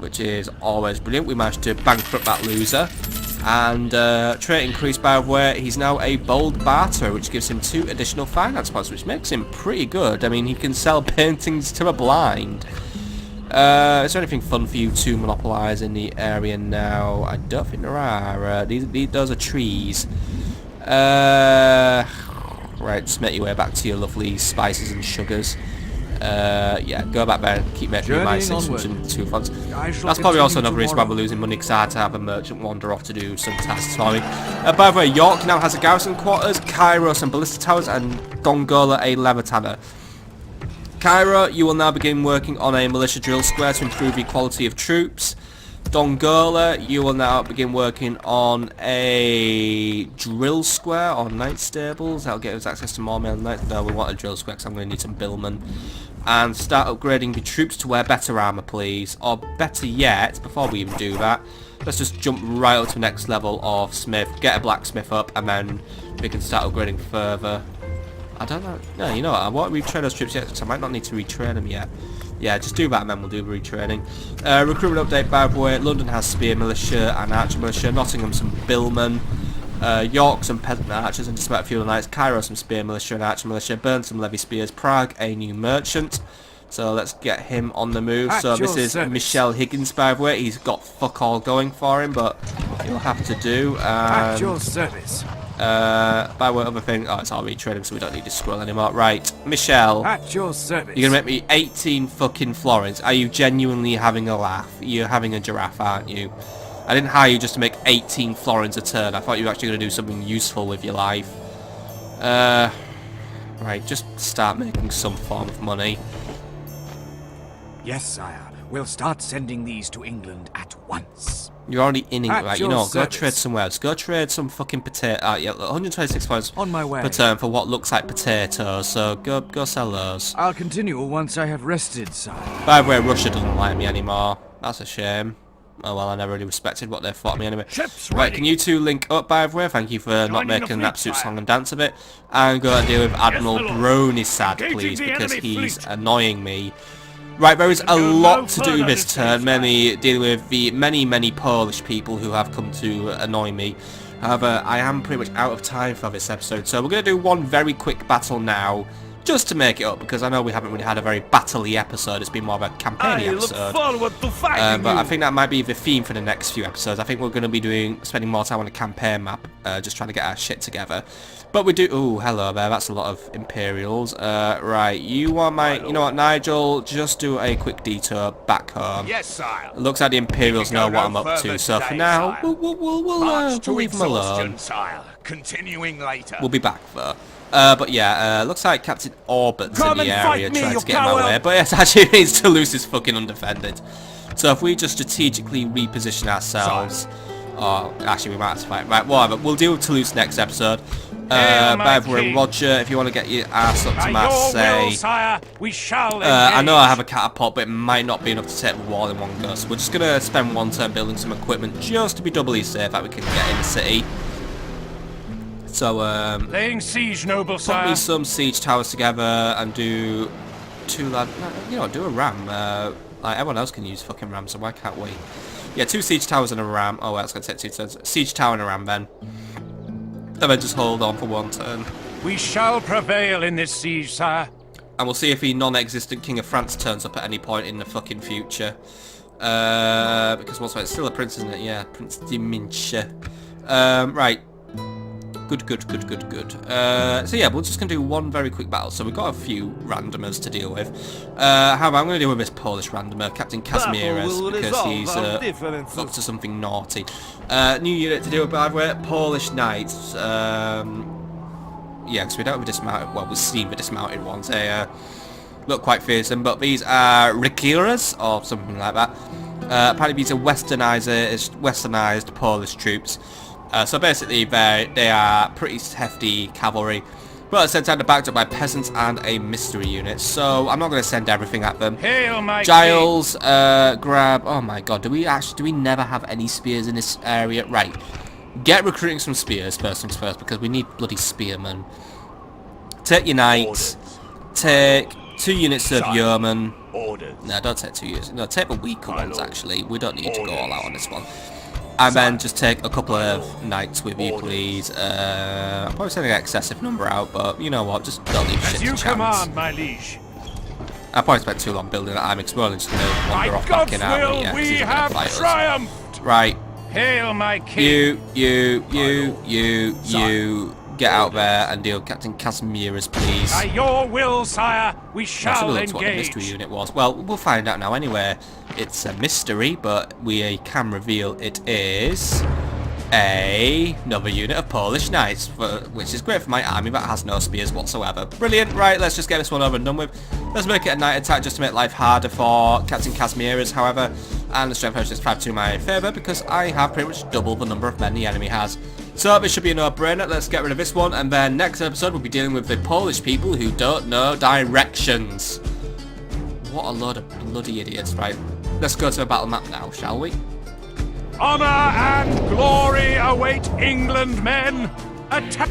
which is always brilliant. We managed to bankrupt that loser. And trait increase, by the way. He's now a bold barter, which gives him 2 additional finance points, which makes him pretty good. I mean, he can sell paintings to the blind. Is there anything fun for you to monopolise in the area now? I don't think there are. Those are trees. Right, just make your way back to your lovely spices and sugars. Yeah, go back there and keep making my 602 funds. That's probably also another reason why we're losing money, because I had to have a merchant wander off to do some tasks for me. By the way, York now has a garrison quarters, Cairo some ballista towers, and Dongola a leather tanner. Cairo, you will now begin working on a militia drill square to improve the quality of troops. Dongola, you will now begin working on a drill square or knight stables. That'll get us access to more male knights. No, we want a drill square because I'm going to need some billmen. And start upgrading the troops to wear better armour, please. Or better yet, before we even do that, let's just jump right up to the next level of smith. Get a blacksmith up, and then we can start upgrading further. I don't know. No, you know what? I won't retrain those troops yet, so I might not need to retrain them yet. Yeah, just do that and then we'll do retraining. Recruitment update, by the way. London has spear militia and archer militia. Nottingham some billmen. York some peasant archers and just about a few knights. Cairo some spear militia and archer militia. Burn some levy spears. Prague a new merchant. So let's get him on the move. So this is Michelle Higgins, by the way. He's got fuck all going for him, but he'll have to do. At your service. By the way, other thing, it's all retraining, so we don't need to scroll anymore. Right, Michelle. At your service. You're gonna make me 18 fucking florins. Are you genuinely having a laugh? You're having a giraffe, aren't you? I didn't hire you just to make 18 florins a turn. I thought you were actually gonna do something useful with your life. Right, just start making some form of money. Yes, sire. We'll start sending these to England at once. You're already in it, right? You know, go service. trade somewhere else. Go trade some fucking potato. Yeah, 126 points On my way. per turn for what looks like potatoes. So go sell those. I'll continue once I have rested, sire. By the way, Russia doesn't like me anymore. That's a shame. Oh well, I never really respected what they thought of me anyway. Ships Right, ready. can you two link up, by the way? Thank you for not Joining the making an fleet, absolute sire. song and dance of it. And go and deal with Admiral my lord. Bronisad, Engaging please, the because enemy he's fleet. annoying me. Right, there is a Go lot no to do further this this turn, time, mainly dealing with the many Polish people who have come to annoy me. However, I am pretty much out of time for this episode, so we're going to do one very quick battle now, just to make it up, because I know we haven't really had a very battle-y episode. It's been more of a campaign episode. But I think that might be the theme for the next few episodes. I think we're going to be spending more time on the campaign map, just trying to get our shit together. But we do... Ooh, hello there. That's a lot of Imperials. Right, you want my... You know what, Nigel? Just do a quick detour back home. Yes, sire. It looks like the Imperials know what I'm up to, so for now, we'll leave them alone. Sire. Continuing later. We'll be back, though. But yeah, looks like Captain Orbit's in the area trying to get in my way, but it actually means Toulouse is fucking undefended. So if we just strategically reposition ourselves... Oh, actually, we might have to fight. Right, whatever. We'll deal with Toulouse next episode. By the way, Roger, if you want to get your ass up to mass, say... I know I have a catapult, but it might not be enough to take the wall in one go. So we're just going to spend one turn building some equipment just to be doubly safe that we can get in the city. So, laying siege, noble sire. Put me some siege towers together and do two do a ram. Like everyone else can use fucking rams, so why can't we? Yeah, 2 siege towers and a ram. Oh, well, that's going to take 2 turns. Siege tower and a ram, then. And then just hold on for 1 turn. We shall prevail in this siege, sire. And we'll see if the non-existent King of France turns up at any point in the fucking future. Because what's it's still a prince, isn't it? Yeah, Prince Dementia. Right. Good. So yeah, we're just going to do one very quick battle. So we've got a few randomers to deal with. However, I'm going to deal with this Polish randomer, Captain Kazimierz, because he's up to something naughty. New unit to deal with, by the way, Polish Knights. Yeah, because we don't have a dismounted, well, we've seen the dismounted ones. They look quite fearsome, but these are treacherous, or something like that. Apparently these are westernized Polish troops. So basically they are pretty hefty cavalry, but at the same time they're backed up by peasants and a mystery unit, so I'm not going to send everything at them. Hail, my Giles, grab... Oh my god, do we never have any spears in this area? Right, get recruiting some spears first things first, because we need bloody spearmen. Take your knights, take 2 units of yeomen. No, don't take 2 units. No, take the weaker ones actually. We don't need to go all out on this one. And then just take a couple of knights with you, please. I'm probably sending an excessive number out, but you know what? Just don't leave shit to chance. Command, my liege. I probably spent too long building that. I'm exploring, just going to wander off back in out. Yeah, we have triumphed. Right. Hail, my king. You. Get out there and deal with Captain Kazimierz, please. By your will, sire, we shall engage. What the mystery unit was. Well, we'll find out now anyway. It's a mystery, but we can reveal it is another unit of Polish knights, which is great for my army that has no spears whatsoever. Brilliant. Right, let's just get this one over and done with. Let's make it a night attack just to make life harder for Captain Kazimierz, however. And the strength potion is 5 to my favour because I have pretty much double the number of men the enemy has. So this should be a no-brainer. Let's get rid of this one, and then next episode we'll be dealing with the Polish people who don't know directions. What a load of bloody idiots. Right, let's go to the battle map now, shall we? Honour and glory await England, men. Attack!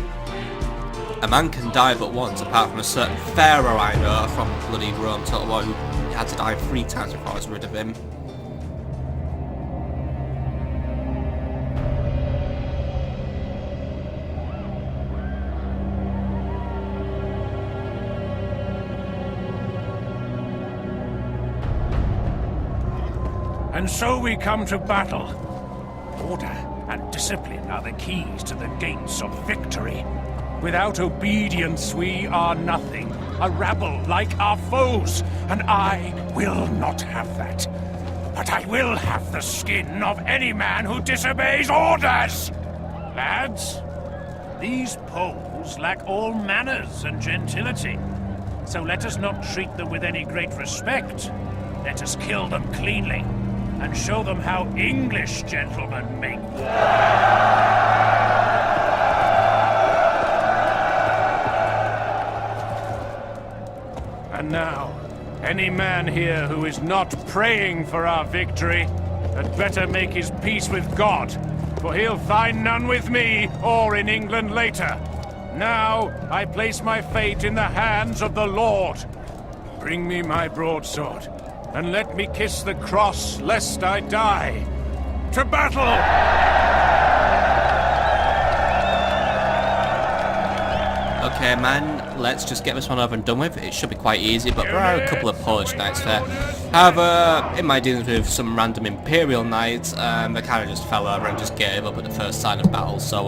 A man can die but once, apart from a certain pharaoh I know from bloody Rome Total War who had to die 3 times before I was rid of him. And so we come to battle. Order and discipline are the keys to the gates of victory. Without obedience we are nothing, a rabble like our foes, and I will not have that. But I will have the skin of any man who disobeys orders! Lads, these Poles lack all manners and gentility, so let us not treat them with any great respect. Let us kill them cleanly, and show them how English gentlemen make war. And now, any man here who is not praying for our victory had better make his peace with God, for he'll find none with me or in England later. Now, I place my fate in the hands of the Lord. Bring me my broadsword, and let me kiss the cross, lest I die. To battle! Okay, man, let's just get this one over and done with. It should be quite easy, but there are a couple of Polish knights there. However, in my dealings with some random Imperial knights, they kind of just fell over and just gave up at the first sign of battle, so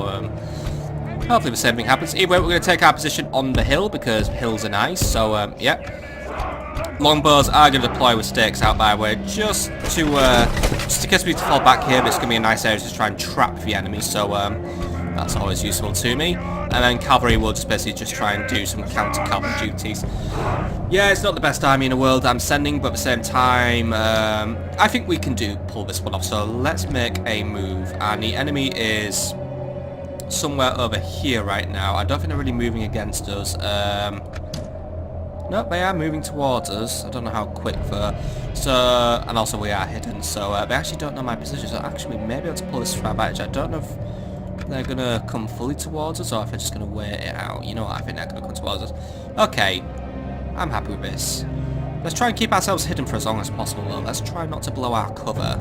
hopefully the same thing happens. Either way, we're going to take our position on the hill, because hills are nice, so yeah. Longbows are going to deploy with stakes out by way, just in case we need to fall back here, but it's going to be a nice area to try and trap the enemy, so that's always useful to me. And then cavalry will just basically just try and do some counter-cavalry duties. Yeah, it's not the best army in the world I'm sending, but at the same time, I think we can pull this one off. So let's make a move. And the enemy is somewhere over here right now. I don't think they're really moving against us. No, they are moving towards us. I don't know how quick though. So, and also we are hidden, so they actually don't know my position. So actually, we may be able to pull this from our advantage. I don't know if they're gonna come fully towards us or if they're just gonna wait it out. You know what? I think they're gonna come towards us. Okay, I'm happy with this. Let's try and keep ourselves hidden for as long as possible though. Let's try not to blow our cover.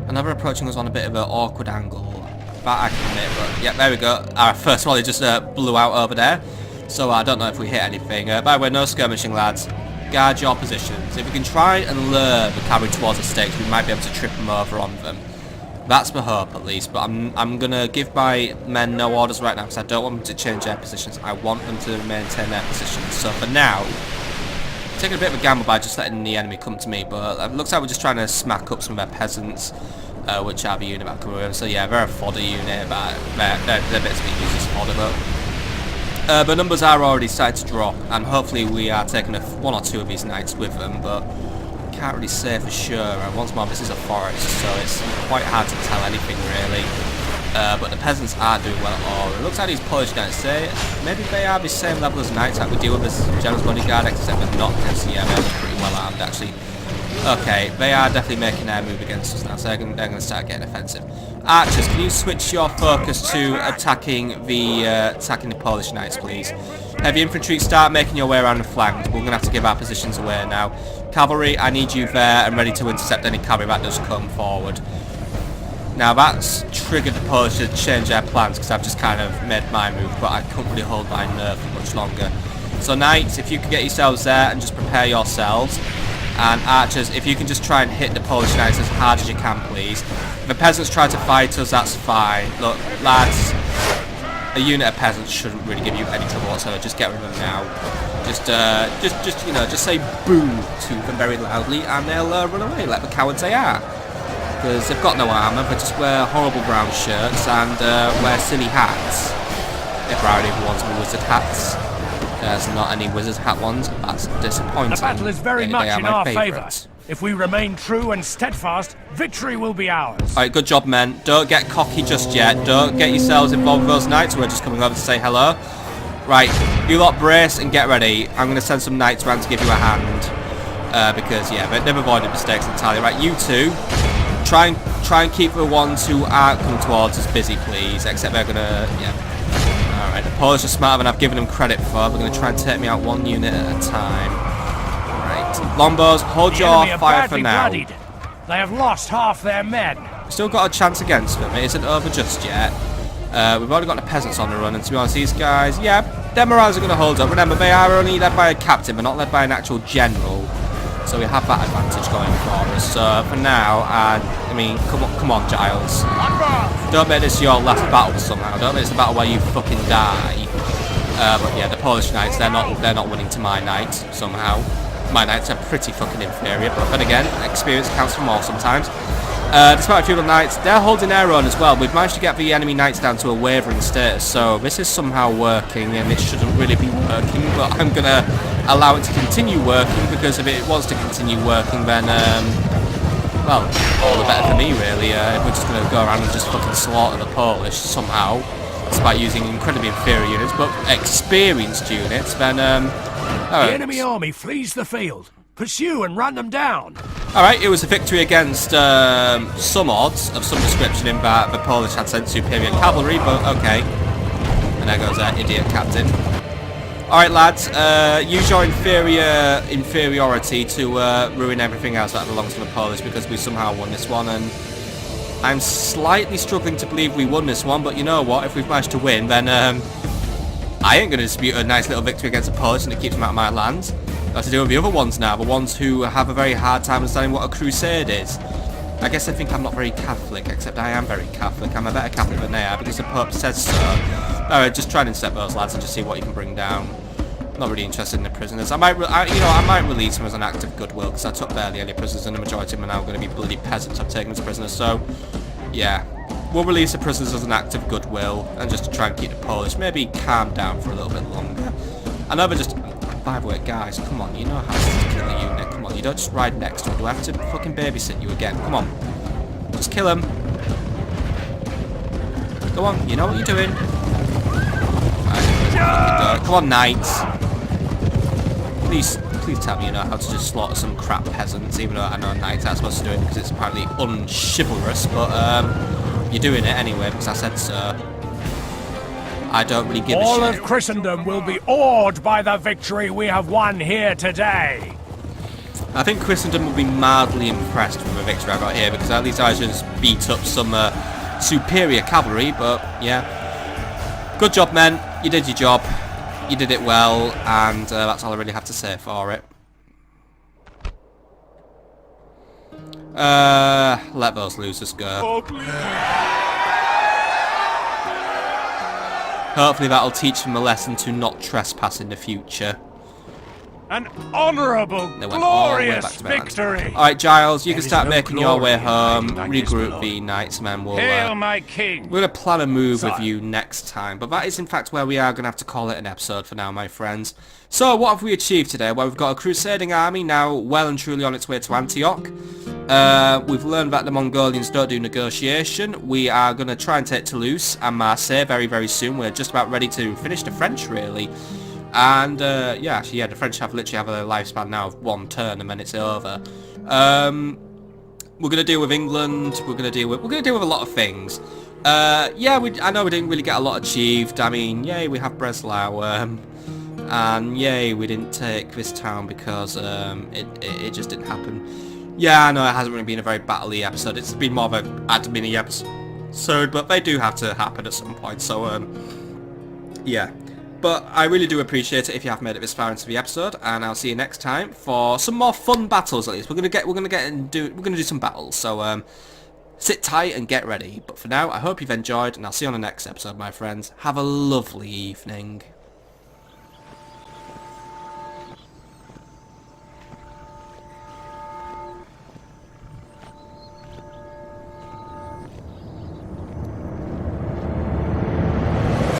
And they're approaching us on a bit of an awkward angle. That I can admit, but yeah, there we go. Our first volley just blew out over there. So I don't know if we hit anything. By the way, no skirmishing, lads. Guard your positions. If we can try and lure the cavalry towards the stakes, we might be able to trip them over on them. That's the hope, at least. But I'm going to give my men no orders right now, because I don't want them to change their positions. I want them to maintain their positions. So for now, taking a bit of a gamble by just letting the enemy come to me. But it looks like we're just trying to smack up some of their peasants, which are the unit that come with. So yeah, they're a fodder unit, but they're basically used as fodder. But numbers are already starting to drop, and hopefully we are taking one or two of these knights with them, but can't really say for sure. And once more, this is a forest, so it's quite hard to tell anything really. But the peasants are doing well at all. It looks like these Polish knights, maybe they are the same level as knights that we deal with as General's bodyguard, except they're not, because yeah, they're pretty well armed actually. Okay, they are definitely making their move against us now, so they're going to start getting offensive. Archers, can you switch your focus to attacking the Polish knights, please? Heavy infantry, start making your way around the flanks. We're going to have to give our positions away now. Cavalry, I need you there and ready to intercept any cavalry that does come forward. Now that's triggered the Polish to change their plans, because I've just kind of made my move, but I couldn't really hold my nerve for much longer. So knights, if you can get yourselves there and just prepare yourselves. And archers, if you can just try and hit the Polish knights as hard as you can, please. If the peasants try to fight us, that's fine. Look, lads, a unit of peasants shouldn't really give you any trouble whatsoever. Just get rid of them now. Just you know, just say boo to them very loudly, and they'll run away like the cowards they are. Because they've got no armour, they just wear horrible brown shirts and wear silly hats. If there are any ones with wizard hats. There's not any wizard hat ones. That's disappointing. The battle is very much in our favour. favourite. If we remain true and steadfast, victory will be ours. Alright, good job, men. Don't get cocky just yet. Don't get yourselves involved with those knights who are just coming over to say hello. Right, you lot brace and get ready. I'm going to send some knights around to give you a hand. Because, yeah, they've avoided mistakes entirely. Right, you two, try and keep the ones who aren't coming towards us busy, please. Except they're going to, yeah. Alright, the Polish are smarter than I've given them credit for. They're going to try and take me out one unit at a time. Right, Longbows, hold your fire for now. Bloodied. They have lost half their men. We've still got a chance against them. It isn't over just yet. We've already got the peasants on the run, and to be honest, these guys, yeah, their morals are going to hold up. Remember, they are only led by a captain, but not led by an actual general. So we have that advantage going for us. So for now, I mean, come on, Giles. Don't make this your last battle somehow. Don't make this a battle where you fucking die. But yeah, the Polish knights, they're not winning to my knight somehow. My knights are pretty fucking inferior, but then again, experience counts for more sometimes. Despite a few of the knights, they're holding their own as well. We've managed to get the enemy knights down to a wavering status, so this is somehow working, and it shouldn't really be working, but I'm going to allow it to continue working, because if it was to continue working, then, well, all the better for me, really. If we're just going to go around and just fucking slaughter the Polish somehow, despite using incredibly inferior units, but experienced units, then, the enemy army flees the field. Pursue and run them down. Alright, it was a victory against some odds of some description in that the Polish had sent superior cavalry, but okay. And there goes that idiot captain. Alright lads, use your inferiority to ruin everything else that belongs to the Polish, because we somehow won this one, and I'm slightly struggling to believe we won this one, but you know what, if we've managed to win, then I ain't going to dispute a nice little victory against a Persian that keeps them out of my lands. I have to deal with the other ones now, the ones who have a very hard time understanding what a crusade is. I guess they think I'm not very Catholic, except I am very Catholic. I'm a better Catholic than they are because the Pope says so. Alright, just try and intercept those lads and just see what you can bring down. Not really interested in the prisoners. I might release them as an act of goodwill because I took barely any prisoners and the majority of them are now going to be bloody peasants I've taken as prisoners. So, yeah, we'll release the prisoners as an act of goodwill and just to try and keep the Polish maybe calm down for a little bit longer. I know they're just... By the way, guys, come on, you know how to kill a unit. Come on, you don't just ride next to him. Do I have to fucking babysit you again? Come on. Just kill him. Go on, you know what you're doing. Come on, knights. Please tell me you know how to just slaughter some crap peasants, even though I know knights aren't supposed to do it because it's apparently unchivalrous, but you're doing it anyway because I said so. I don't really give a shit. All of Christendom will be awed by the victory we have won here today. I think Christendom will be mildly impressed with the victory I got here because at least I just beat up some superior cavalry, but yeah. Good job, men. You did your job. You did it well, and that's all I really have to say for it. Let those losers go. Oh, please. Hopefully that'll teach them a lesson to not trespass in the future. An honourable, glorious victory! Alright, Giles, you can start no making your way glory in home, fighting like this, regroup my the knights, men. We'll, Hail, my king! we're going to plan a move with you next time, but that is in fact where we are going to have to call it an episode for now, my friends. So, what have we achieved today? Well, we've got a crusading army now well and truly on its way to Antioch. We've learned that the Mongolians don't do negotiation. We are going to try and take Toulouse and Marseille very, very soon. We're just about ready to finish the French, really. And, yeah, actually, yeah, the French literally have a lifespan now of one turn and then it's over. We're going to deal with England. We're going to deal with a lot of things. Yeah, I know we didn't really get a lot achieved. I mean, yay, we have Breslau. And yay, we didn't take this town because it just didn't happen. Yeah, I know it hasn't really been a very battle-y episode. It's been more of an admin-y episode, but they do have to happen at some point. So, yeah. But I really do appreciate it if you have made it this far into the episode, and I'll see you next time for some more fun battles. At least we're gonna do some battles. So sit tight and get ready. But for now, I hope you've enjoyed, and I'll see you on the next episode, my friends. Have a lovely evening.